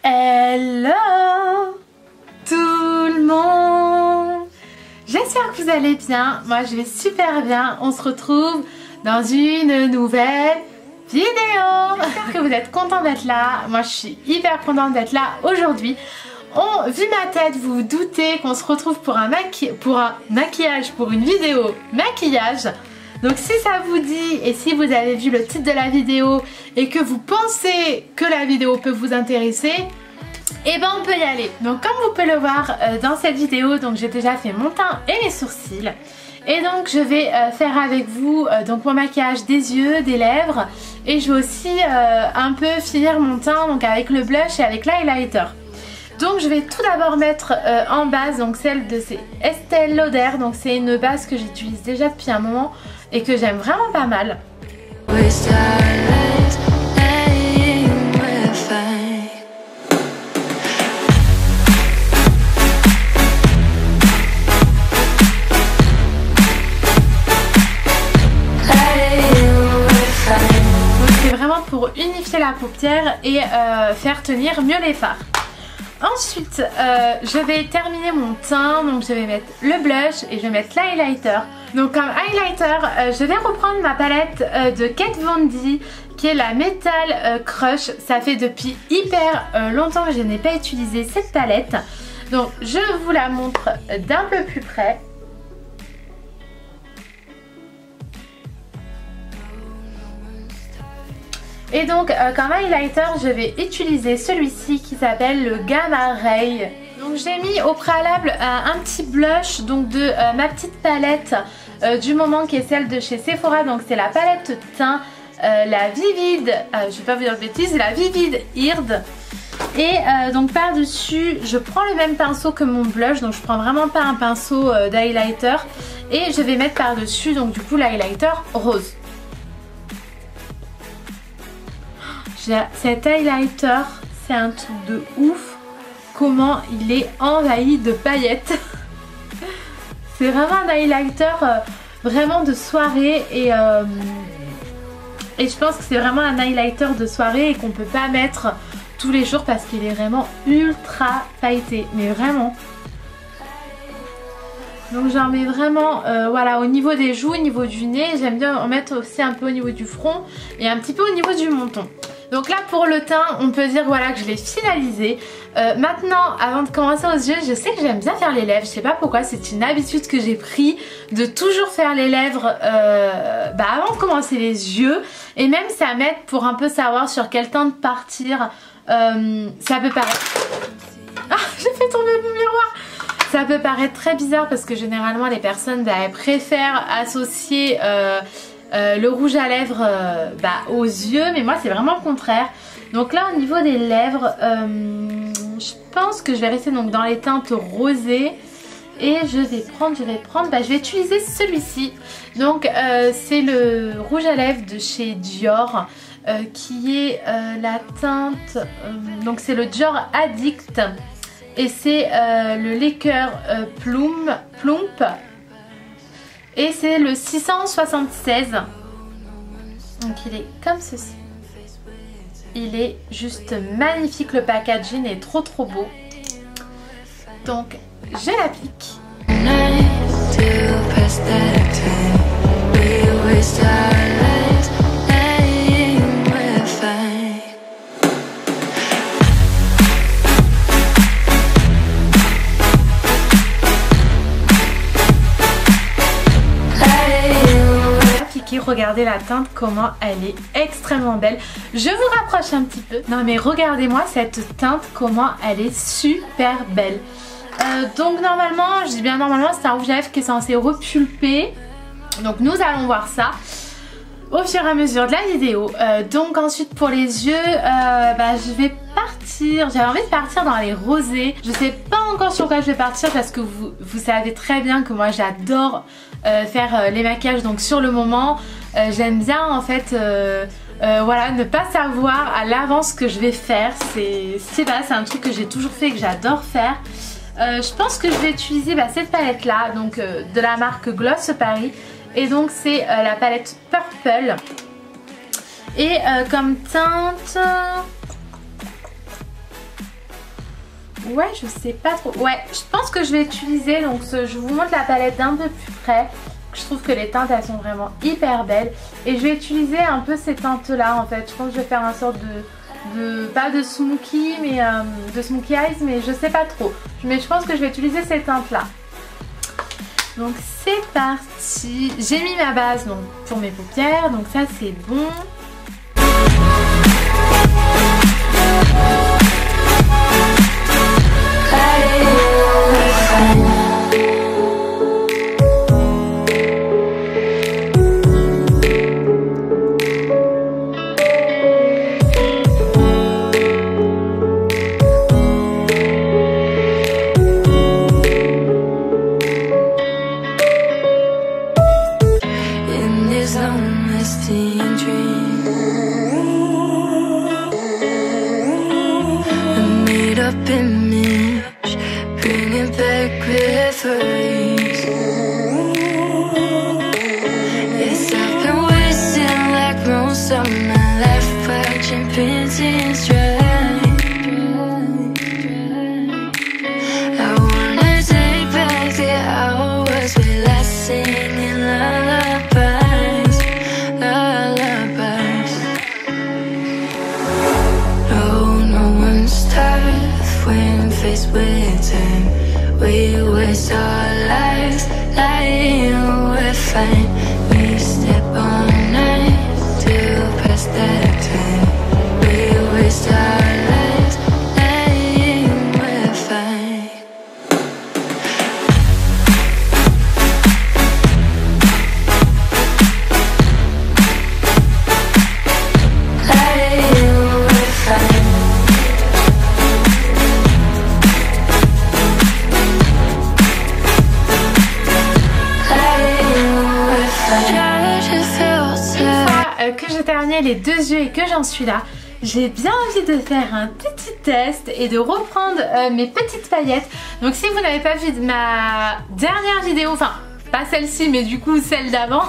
Hello tout le monde. J'espère que vous allez bien. Moi je vais super bien. On se retrouve dans une nouvelle vidéo. J'espère que vous êtes contents d'être là. Moi je suis hyper contente d'être là aujourd'hui. Vu ma tête, vous vous doutez qu'on se retrouve pour un maquillage, pour une vidéo maquillage. Donc si ça vous dit et si vous avez vu le titre de la vidéo et que vous pensez que la vidéo peut vous intéresser, et ben on peut y aller. Donc comme vous pouvez le voir dans cette vidéo, donc j'ai déjà fait mon teint et mes sourcils. Et donc je vais faire avec vous donc mon maquillage des yeux, des lèvres. Et je vais aussi un peu finir mon teint donc avec le blush et avec l'highlighter. Donc je vais tout d'abord mettre en base donc celle de ces Estée Lauder. Donc c'est une base que j'utilise déjà depuis un moment et que j'aime vraiment pas mal. C'est vraiment pour unifier la paupière et faire tenir mieux les fards. Ensuite, je vais terminer mon teint, donc je vais mettre le blush et je vais mettre l'highlighter. Donc comme highlighter, je vais reprendre ma palette de Kat Von D qui est la Metal Crush. Ça fait depuis hyper longtemps que je n'ai pas utilisé cette palette. Donc je vous la montre d'un peu plus près. Et donc comme highlighter je vais utiliser celui-ci qui s'appelle le Gamma Ray. Donc j'ai mis au préalable un petit blush donc de ma petite palette du moment qui est celle de chez Sephora. Donc c'est la palette teint la Vivid, je vais pas vous dire de bêtises, la Vivid Earth. Et donc par dessus je prends le même pinceau que mon blush, donc je prends vraiment pas un pinceau d'highlighter. Et je vais mettre par dessus donc du coup l'highlighter rose. Cet highlighter, c'est un truc de ouf. Comment il est envahi de paillettes. C'est vraiment un highlighter vraiment de soirée. Et je pense que c'est vraiment un highlighter de soirée et qu'on peut pas mettre tous les jours parce qu'il est vraiment ultra pailleté. Mais vraiment. Donc j'en mets vraiment voilà, au niveau des joues, au niveau du nez. J'aime bien en mettre aussi un peu au niveau du front et un petit peu au niveau du menton. Donc là pour le teint on peut dire voilà que je l'ai finalisé. Maintenant avant de commencer aux yeux, je sais que j'aime bien faire les lèvres. Je sais pas pourquoi, c'est une habitude que j'ai pris de toujours faire les lèvres avant de commencer les yeux. Et même ça m'aide pour un peu savoir sur quel teint de partir. Ça peut paraître... Ah, j'ai fait tomber mon miroir. Ça peut paraître très bizarre parce que généralement les personnes elles préfèrent associer le rouge à lèvres aux yeux, mais moi c'est vraiment le contraire. Donc là au niveau des lèvres, je pense que je vais rester donc dans les teintes rosées et je vais utiliser celui-ci. Donc c'est le rouge à lèvres de chez Dior qui est la teinte, donc c'est le Dior Addict et c'est le Laker Plump. Et c'est le 676. Donc il est comme ceci. Il est juste magnifique, le packaging est trop beau. Donc je l'applique. Regardez la teinte, comment elle est extrêmement belle. Je vous rapproche un petit peu. Non mais regardez-moi cette teinte, comment elle est super belle. Donc normalement, je dis bien normalement, c'est un rouge à lèvres qui est censé repulper. Donc nous allons voir ça au fur et à mesure de la vidéo. Donc ensuite pour les yeux, je vais partir. J'avais envie de partir dans les rosés. Je sais pas encore sur quoi je vais partir parce que vous savez très bien que moi j'adore faire les maquillages donc sur le moment. J'aime bien en fait voilà, ne pas savoir à l'avance ce que je vais faire. C'est un truc que j'ai toujours fait et que j'adore faire. Je pense que je vais utiliser cette palette là, donc de la marque Gloss Paris. Et donc c'est la palette Purple. Et comme teinte, ouais, je sais pas trop. Ouais, je pense que je vais utiliser, donc je vous montre la palette d'un peu plus près. Je trouve que les teintes, elles sont vraiment hyper belles. Et je vais utiliser un peu ces teintes-là, en fait. Je pense que je vais faire un sorte pas de smoky, mais de smoky eyes, mais je sais pas trop. Mais je pense que je vais utiliser ces teintes-là. Donc c'est parti. J'ai mis ma base donc, pour mes paupières, donc ça c'est bon. We waste our lives lying, we're fine. We step on night to pass that time. We waste our lives lying, we're fine. Lying, we're fine. Que j'ai terminé les 2 yeux et que j'en suis là, j'ai bien envie de faire un petit test et de reprendre mes petites paillettes. Donc si vous n'avez pas vu ma dernière vidéo, enfin pas celle-ci mais du coup celle d'avant,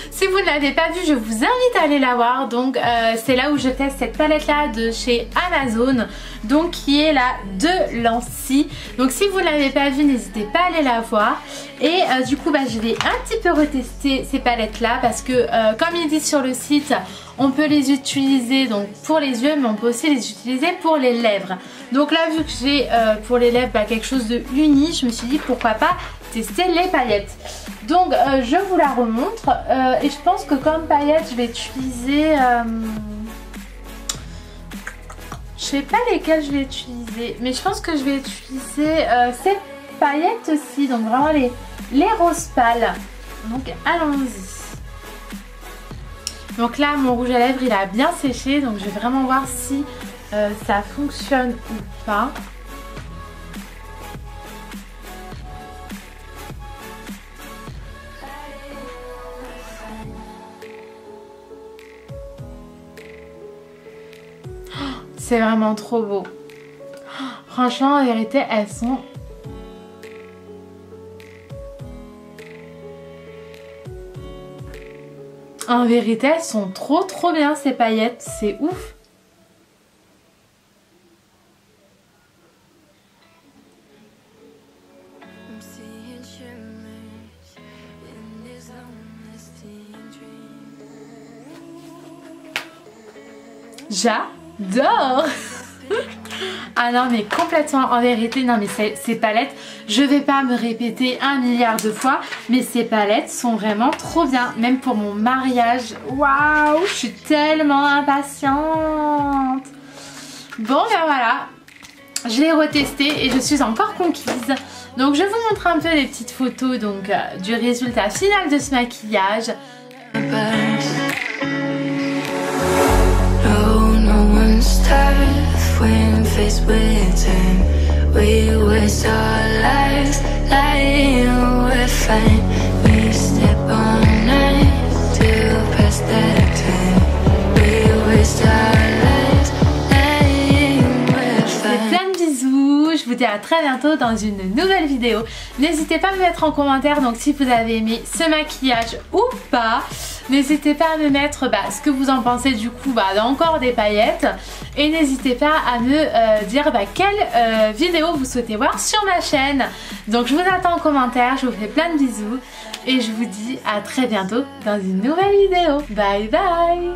si vous ne l'avez pas vue, je vous invite à aller la voir. Donc c'est là où je teste cette palette là de chez Amazon, donc qui est la de Lancy. Donc si vous ne l'avez pas vue, n'hésitez pas à aller la voir. Et du coup je vais un petit peu retester ces palettes là parce que comme ils disent sur le site, on peut les utiliser donc pour les yeux, mais on peut aussi les utiliser pour les lèvres. Donc là vu que j'ai pour les lèvres quelque chose de uni, je me suis dit pourquoi pas tester les paillettes. Donc je vous la remontre et je pense que comme paillettes je vais utiliser je sais pas lesquelles je vais utiliser, mais je pense que je vais utiliser ces paillettes aussi, donc vraiment les roses pâles. Donc allons-y. Donc là mon rouge à lèvres il a bien séché, donc je vais vraiment voir si ça fonctionne ou pas. C'est vraiment trop beau. Franchement, en vérité, elles sont... En vérité, elles sont trop bien ces paillettes. C'est ouf. J'adore. Ah non mais complètement, en vérité, non mais ces palettes, je vais pas me répéter 1 milliard de fois, mais ces palettes sont vraiment trop bien, même pour mon mariage. Waouh, je suis tellement impatiente. Bon ben voilà, je l'ai retesté et je suis encore conquise. Donc je vous montre un peu les petites photos donc du résultat final de ce maquillage. When faced with time, we waste our lives lying, we're fine. We step on night to pass that time. We waste our lives lying, we're fine. Plein de bisous, je vous dis à très bientôt dans une nouvelle vidéo. N'hésitez pas à me mettre en commentaire donc si vous avez aimé ce maquillage ou pas. N'hésitez pas à me mettre ce que vous en pensez du coup encore des paillettes. Et n'hésitez pas à me dire quelle vidéo vous souhaitez voir sur ma chaîne. Donc je vous attends en commentaire, je vous fais plein de bisous. Et je vous dis à très bientôt dans une nouvelle vidéo. Bye bye!